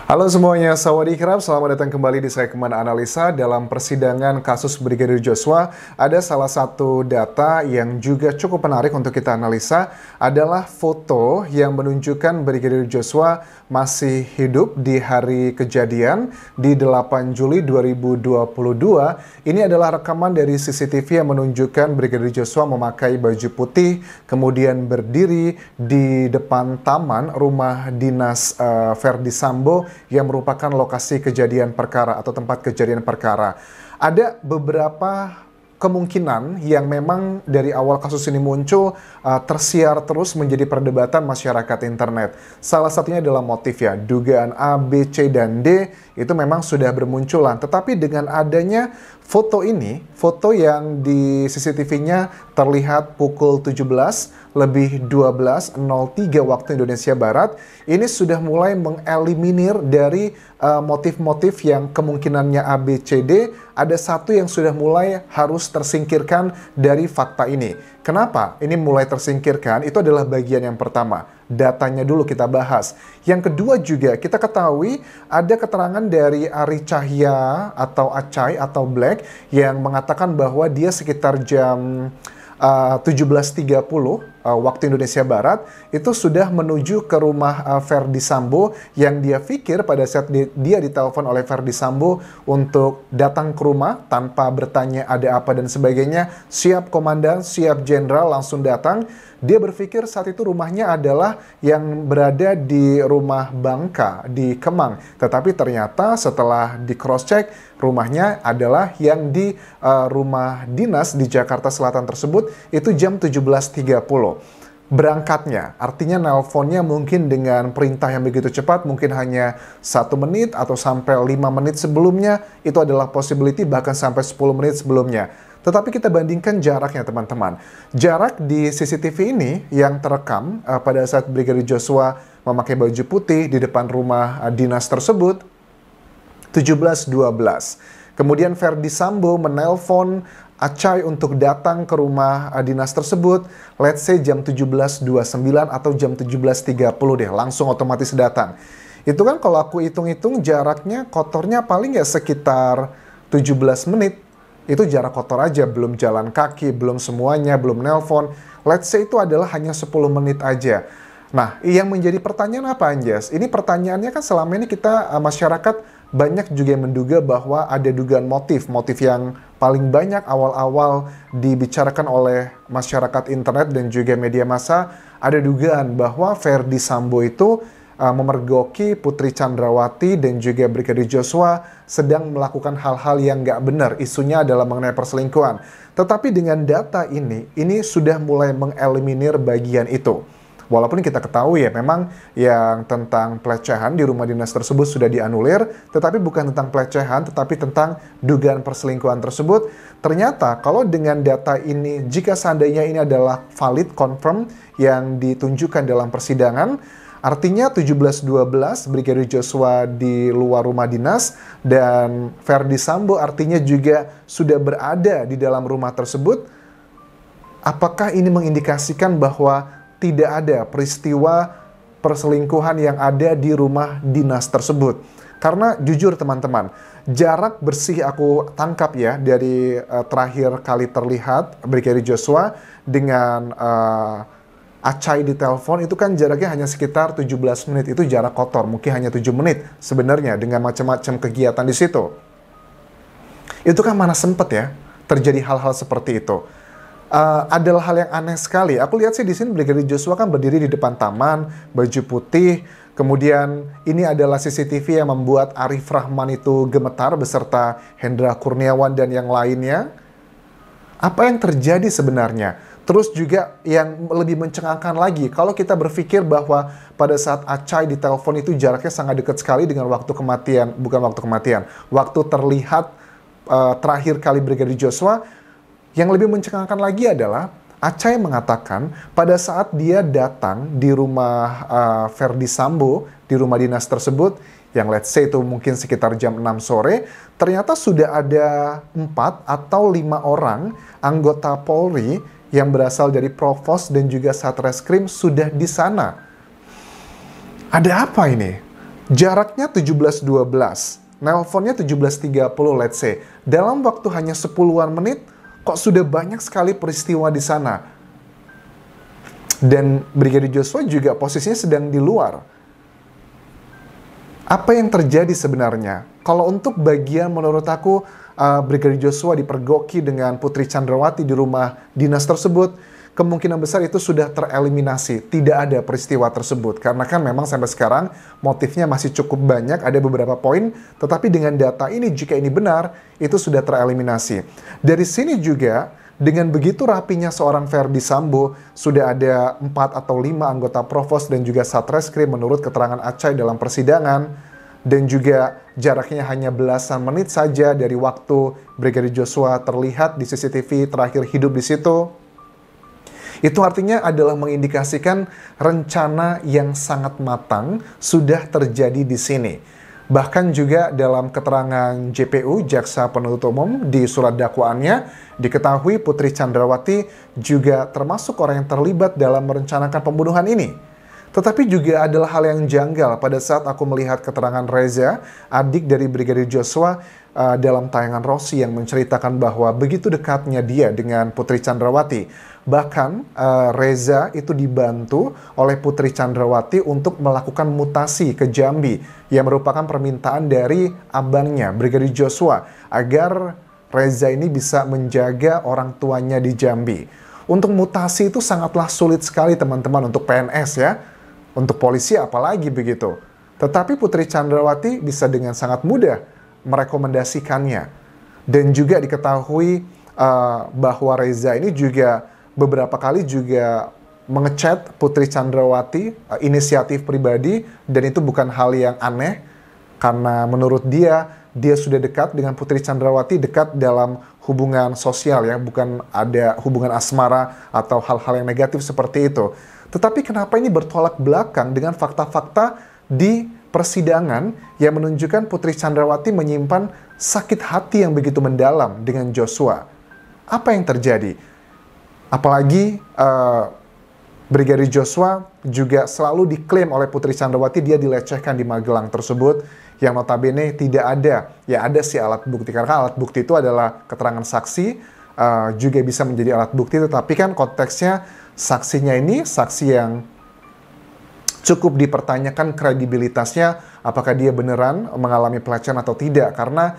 Halo semuanya, sawadee-krab, selamat datang kembali di segmen analisa. Dalam persidangan kasus Brigadir Joshua, ada salah satu data yang juga cukup menarik untuk kita analisa, adalah foto yang menunjukkan Brigadir Joshua masih hidup di hari kejadian di 8 Juli 2022. Ini adalah rekaman dari CCTV yang menunjukkan Brigadir Joshua memakai baju putih, kemudian berdiri di depan taman rumah dinas Verdi Sambo yang merupakan lokasi kejadian perkara atau tempat kejadian perkara. Ada beberapa kemungkinan yang memang dari awal kasus ini muncul tersiar terus menjadi perdebatan masyarakat internet. Salah satunya adalah motif ya, dugaan A, B, C, dan D itu memang sudah bermunculan. Tetapi dengan adanya foto ini, foto yang di CCTV-nya terlihat pukul 17:12:03 waktu Indonesia Barat, ini sudah mulai mengeliminir dari motif-motif yang kemungkinannya A, B, C, D. Ada satu yang sudah mulai harus tersingkirkan dari fakta ini. Kenapa ini mulai tersingkirkan? Itu adalah bagian yang pertama. Datanya dulu kita bahas. Yang kedua juga kita ketahui ada keterangan dari Ari Cahya atau Acai atau Black yang mengatakan bahwa dia sekitar jam 17.30 waktu Indonesia Barat itu sudah menuju ke rumah Verdi Sambo yang dia pikir pada saat dia ditelepon oleh Verdi Sambo untuk datang ke rumah tanpa bertanya ada apa dan sebagainya. Siap komandan, siap jenderal, langsung datang. Dia berpikir saat itu rumahnya adalah yang berada di rumah Bangka di Kemang. Tetapi ternyata setelah di cross check rumahnya adalah yang di rumah dinas di Jakarta Selatan tersebut itu jam 17.30. Berangkatnya, artinya nelponnya mungkin dengan perintah yang begitu cepat, mungkin hanya 1 menit atau sampai 5 menit sebelumnya, itu adalah possibility bahkan sampai 10 menit sebelumnya. Tetapi kita bandingkan jaraknya teman-teman. Jarak di CCTV ini yang terekam pada saat Brigadir Joshua memakai baju putih di depan rumah dinas tersebut, 17.12. Kemudian Verdi Sambo menelpon Acai untuk datang ke rumah dinas tersebut, let's say jam 17.29 atau jam 17.30 deh, langsung otomatis datang. Itu kan kalau aku hitung-hitung jaraknya kotornya paling ya sekitar 17 menit. Itu jarak kotor aja, belum jalan kaki, belum semuanya, belum nelpon. Let's say itu adalah hanya 10 menit aja. Nah, yang menjadi pertanyaan apa Anjas? Ini pertanyaannya kan selama ini kita, masyarakat banyak juga yang menduga bahwa ada dugaan motif yang paling banyak awal-awal dibicarakan oleh masyarakat internet dan juga media massa. Ada dugaan bahwa Verdi Sambo itu memergoki Putri Chandrawati dan juga Brigadir Joshua sedang melakukan hal-hal yang nggak benar. Isunya adalah mengenai perselingkuhan. Tetapi dengan data ini sudah mulai mengeliminir bagian itu. Walaupun kita ketahui ya memang yang tentang pelecehan di rumah dinas tersebut sudah dianulir, tetapi bukan tentang pelecehan, tetapi tentang dugaan perselingkuhan tersebut. Ternyata kalau dengan data ini, jika seandainya ini adalah valid, confirm yang ditunjukkan dalam persidangan, artinya 17.12 Brigadir Joshua di luar rumah dinas dan Verdi Sambo artinya juga sudah berada di dalam rumah tersebut. Apakah ini mengindikasikan bahwa tidak ada peristiwa perselingkuhan yang ada di rumah dinas tersebut? Karena jujur teman-teman, jarak bersih aku tangkap ya dari terakhir kali terlihat Brigadir Joshua dengan Acai di telepon itu kan jaraknya hanya sekitar 17 menit. Itu jarak kotor, mungkin hanya 7 menit sebenarnya dengan macam-macam kegiatan di situ. Itu kan mana sempet ya terjadi hal-hal seperti itu. Adalah hal yang aneh sekali. Aku lihat sih di sini Brigadir Joshua kan berdiri di depan taman, baju putih. Kemudian ini adalah CCTV yang membuat Arif Rahman itu gemetar beserta Hendra Kurniawan dan yang lainnya. Apa yang terjadi sebenarnya? Terus juga yang lebih mencengangkan lagi, kalau kita berpikir bahwa pada saat Acai ditelepon itu jaraknya sangat dekat sekali dengan waktu kematian, bukan waktu kematian, waktu terlihat terakhir kali Brigadir Joshua. Yang lebih mencengangkan lagi adalah Acai mengatakan pada saat dia datang di rumah Verdi Sambo, di rumah dinas tersebut, yang let's say itu mungkin sekitar jam 6 sore, ternyata sudah ada 4 atau 5 orang anggota Polri yang berasal dari Provos dan juga Satreskrim sudah di sana. Ada apa ini? Jaraknya 17.12, nelponnya 17.30 let's say. Dalam waktu hanya 10-an menit, kok sudah banyak sekali peristiwa di sana. Dan Brigadir Joshua juga posisinya sedang di luar. Apa yang terjadi sebenarnya? Kalau untuk bagian menurut aku, Brigadir Joshua dipergoki dengan Putri Chandrawati di rumah dinas tersebut, kemungkinan besar itu sudah tereliminasi. Tidak ada peristiwa tersebut. Karena kan memang sampai sekarang motifnya masih cukup banyak, ada beberapa poin. Tetapi dengan data ini, jika ini benar, itu sudah tereliminasi. Dari sini juga, dengan begitu rapinya seorang Ferdy Sambo, sudah ada 4 atau 5 anggota Provos dan juga Satreskrim menurut keterangan Acai dalam persidangan. Dan juga jaraknya hanya belasan menit saja dari waktu Brigadir Joshua terlihat di CCTV terakhir hidup di situ. Itu artinya adalah mengindikasikan rencana yang sangat matang sudah terjadi di sini. Bahkan juga dalam keterangan JPU, Jaksa Penuntut Umum, di surat dakwaannya, diketahui Putri Chandrawati juga termasuk orang yang terlibat dalam merencanakan pembunuhan ini. Tetapi juga adalah hal yang janggal pada saat aku melihat keterangan Reza, adik dari Brigadir Joshua, dalam tayangan Rossi yang menceritakan bahwa begitu dekatnya dia dengan Putri Chandrawati. Bahkan Reza itu dibantu oleh Putri Chandrawati untuk melakukan mutasi ke Jambi yang merupakan permintaan dari abangnya, Brigadir Joshua, agar Reza ini bisa menjaga orang tuanya di Jambi. Untuk mutasi itu sangatlah sulit sekali teman-teman untuk PNS ya. Untuk polisi apalagi begitu. Tetapi Putri Chandrawati bisa dengan sangat mudah merekomendasikannya. Dan juga diketahui bahwa Reza ini juga beberapa kali juga mengechat Putri Chandrawati, inisiatif pribadi, dan itu bukan hal yang aneh. Karena menurut dia sudah dekat dengan Putri Chandrawati, dekat dalam hubungan sosial ya, bukan ada hubungan asmara atau hal-hal yang negatif seperti itu. Tetapi kenapa ini bertolak belakang dengan fakta-fakta di persidangan yang menunjukkan Putri Chandrawati menyimpan sakit hati yang begitu mendalam dengan Joshua? Apa yang terjadi? Apalagi Brigadir Joshua juga selalu diklaim oleh Putri Chandrawati dia dilecehkan di Magelang tersebut, yang notabene tidak ada. Ya ada sih alat bukti, karena alat bukti itu adalah keterangan saksi, juga bisa menjadi alat bukti, tetapi kan konteksnya saksinya ini saksi yang cukup dipertanyakan kredibilitasnya, apakah dia beneran mengalami pelecehan atau tidak, karena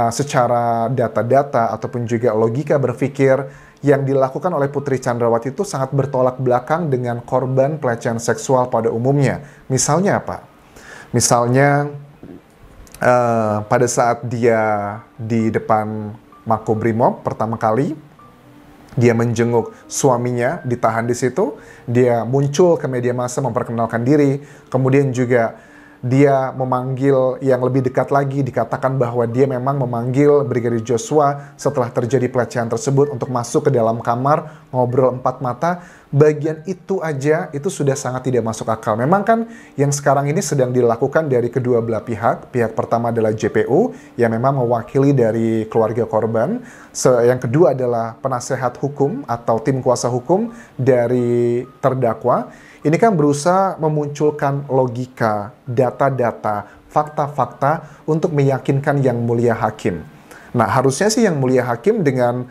secara data-data ataupun juga logika berpikir yang dilakukan oleh Putri Chandrawati itu sangat bertolak belakang dengan korban pelecehan seksual pada umumnya. Misalnya apa? Misalnya pada saat dia di depan Makobrimob pertama kali, dia menjenguk suaminya, ditahan di situ. Dia muncul ke media massa memperkenalkan diri. Kemudian juga dia memanggil yang lebih dekat lagi, dikatakan bahwa dia memang memanggil Brigadir Joshua setelah terjadi pelecehan tersebut untuk masuk ke dalam kamar, ngobrol 4 mata. Bagian itu aja, itu sudah sangat tidak masuk akal. Memang kan yang sekarang ini sedang dilakukan dari kedua belah pihak. Pihak pertama adalah JPU, yang memang mewakili dari keluarga korban. Yang kedua adalah penasehat hukum atau tim kuasa hukum dari terdakwa. Ini kan berusaha memunculkan logika, data-data, fakta-fakta untuk meyakinkan Yang Mulia Hakim. Nah, harusnya sih Yang Mulia Hakim dengan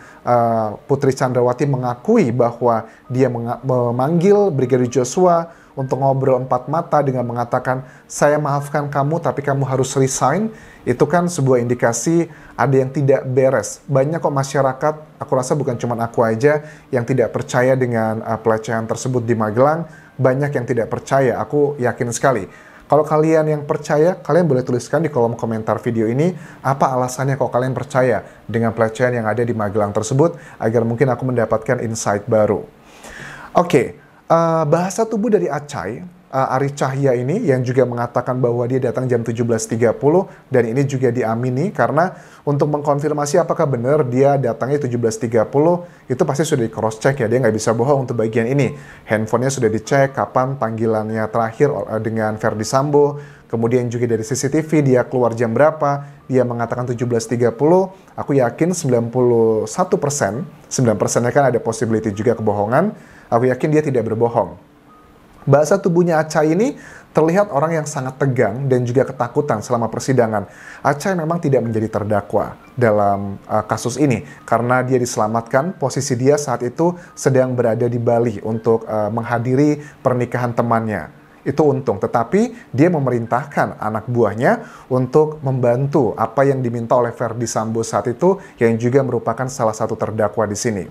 Putri Chandrawati mengakui bahwa dia memanggil Brigadir Joshua untuk ngobrol 4 mata dengan mengatakan, saya maafkan kamu tapi kamu harus resign. Itu kan sebuah indikasi ada yang tidak beres. Banyak kok masyarakat, aku rasa bukan cuma aku aja, yang tidak percaya dengan pelecehan tersebut di Magelang. Banyak yang tidak percaya, aku yakin sekali. Kalau kalian yang percaya, kalian boleh tuliskan di kolom komentar video ini, apa alasannya kok kalian percaya dengan pelecehan yang ada di Magelang tersebut, agar mungkin aku mendapatkan insight baru. Oke, bahasa tubuh dari Acai, Ari Cahya ini yang juga mengatakan bahwa dia datang jam 17.30, dan ini juga diamini karena untuk mengkonfirmasi apakah benar dia datangnya 17.30, itu pasti sudah di cross check ya, dia nggak bisa bohong untuk bagian ini. Handphonenya sudah dicek kapan panggilannya terakhir dengan Ferdy Sambo, kemudian juga dari CCTV dia keluar jam berapa, dia mengatakan 17.30, aku yakin 91%, 9%-nya kan ada possibility juga kebohongan, aku yakin dia tidak berbohong. Bahasa tubuhnya Acai ini terlihat orang yang sangat tegang dan juga ketakutan selama persidangan. Acai memang tidak menjadi terdakwa dalam kasus ini karena dia diselamatkan. Posisi dia saat itu sedang berada di Bali untuk menghadiri pernikahan temannya. Itu untung, tetapi dia memerintahkan anak buahnya untuk membantu apa yang diminta oleh Ferdy Sambo saat itu, yang juga merupakan salah satu terdakwa di sini.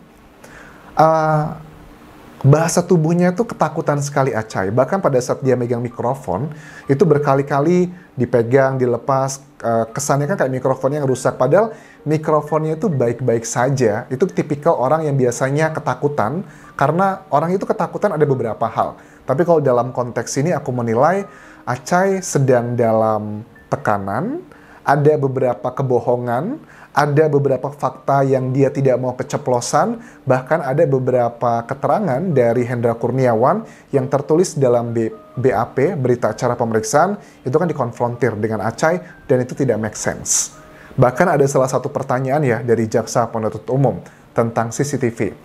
Bahasa tubuhnya itu ketakutan sekali Acai. Bahkan pada saat dia megang mikrofon, itu berkali-kali dipegang, dilepas. Kesannya kan kayak mikrofonnya yang rusak. Padahal mikrofonnya itu baik-baik saja. Itu tipikal orang yang biasanya ketakutan. Karena orang itu ketakutan ada beberapa hal. Tapi kalau dalam konteks ini aku menilai Acai sedang dalam tekanan. Ada beberapa kebohongan, ada beberapa fakta yang dia tidak mau keceplosan, bahkan ada beberapa keterangan dari Hendra Kurniawan yang tertulis dalam BAP, berita acara pemeriksaan, itu kan dikonfrontir dengan Acai, dan itu tidak make sense. Bahkan ada salah satu pertanyaan ya dari jaksa penuntut umum tentang CCTV.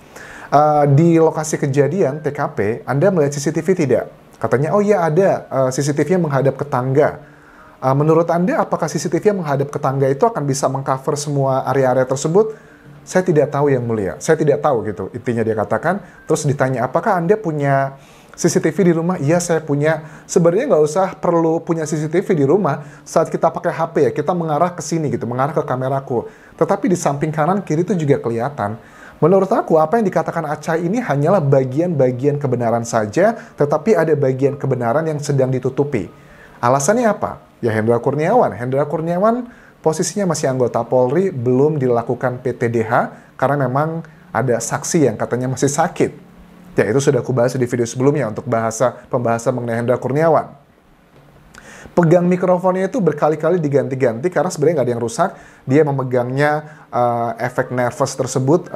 Di lokasi kejadian TKP, Anda melihat CCTV tidak? Katanya, oh iya ada, CCTV-nya menghadap ke tangga. Menurut Anda, apakah CCTV yang menghadap ke tangga itu akan bisa mengcover semua area-area tersebut? Saya tidak tahu, Yang Mulia. Saya tidak tahu gitu, intinya dia katakan. Terus ditanya, apakah Anda punya CCTV di rumah? Iya, saya punya. Sebenarnya nggak usah perlu punya CCTV di rumah. Saat kita pakai HP ya, kita mengarah ke sini gitu, mengarah ke kameraku. Tetapi di samping kanan kiri itu juga kelihatan. Menurut aku, apa yang dikatakan Acai ini hanyalah bagian-bagian kebenaran saja, tetapi ada bagian kebenaran yang sedang ditutupi. Alasannya apa? Ya Hendra Kurniawan. Hendra Kurniawan posisinya masih anggota Polri, belum dilakukan PTDH karena memang ada saksi yang katanya masih sakit. Ya itu sudah aku bahas di video sebelumnya untuk pembahasan mengenai Hendra Kurniawan. Pegang mikrofonnya itu berkali-kali diganti-ganti karena sebenarnya nggak ada yang rusak. Dia memegangnya efek nervous tersebut,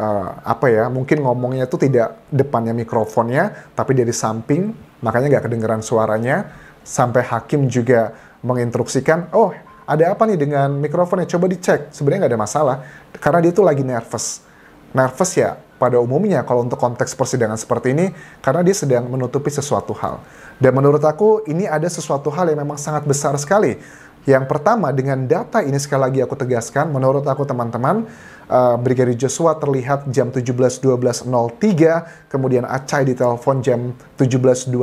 mungkin ngomongnya itu tidak depannya mikrofonnya, tapi dari samping, makanya nggak kedengeran suaranya. Sampai hakim juga menginstruksikan, oh ada apa nih dengan mikrofonnya, coba dicek. Sebenarnya nggak ada masalah, karena dia tuh lagi nervous. Nervous ya pada umumnya kalau untuk konteks persidangan seperti ini, karena dia sedang menutupi sesuatu hal. Dan menurut aku ini ada sesuatu hal yang memang sangat besar sekali. Yang pertama, dengan data ini sekali lagi aku tegaskan, menurut aku teman-teman, Brigadir Joshua terlihat jam 17.12.03, kemudian Acai ditelepon jam 17.29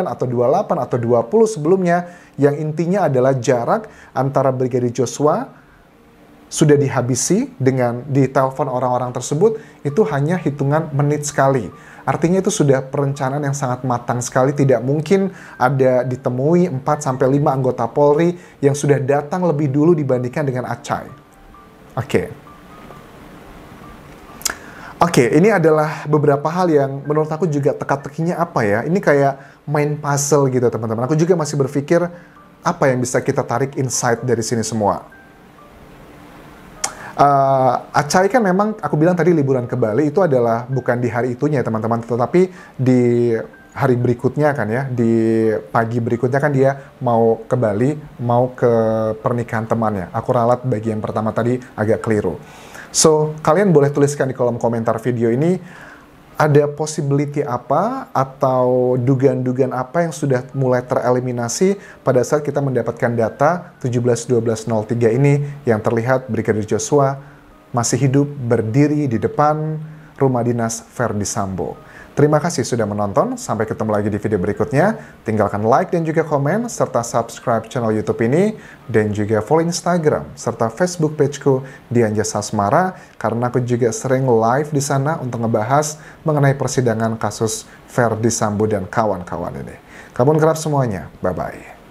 atau 28 atau 20 sebelumnya, yang intinya adalah jarak antara Brigadir Joshua sudah dihabisi dengan ditelepon orang-orang tersebut, itu hanya hitungan menit sekali. Artinya itu sudah perencanaan yang sangat matang sekali, tidak mungkin ada ditemui 4-5 anggota Polri yang sudah datang lebih dulu dibandingkan dengan Acai. Oke, ini adalah beberapa hal yang menurut aku juga teka-tekinya apa ya. Ini kayak main puzzle gitu teman-teman. Aku juga masih berpikir apa yang bisa kita tarik insight dari sini semua. Acai kan memang aku bilang tadi liburan ke Bali itu adalah bukan di hari itunya teman-teman, tetapi di hari berikutnya kan ya, di pagi berikutnya kan dia mau ke Bali, mau ke pernikahan temannya. Aku ralat bagian pertama tadi agak keliru. So, kalian boleh tuliskan di kolom komentar video ini, ada possibility apa atau dugaan-dugaan apa yang sudah mulai tereliminasi pada saat kita mendapatkan data 17.12.03 ini yang terlihat Brigadir Joshua masih hidup berdiri di depan rumah dinas Ferdy Sambo. Terima kasih sudah menonton, sampai ketemu lagi di video berikutnya. Tinggalkan like dan juga komen, serta subscribe channel YouTube ini, dan juga follow Instagram, serta Facebook pageku Dianjas Asmara, karena aku juga sering live di sana untuk ngebahas mengenai persidangan kasus Ferdy Sambo dan kawan-kawan ini. Kabun kerap semuanya, bye-bye.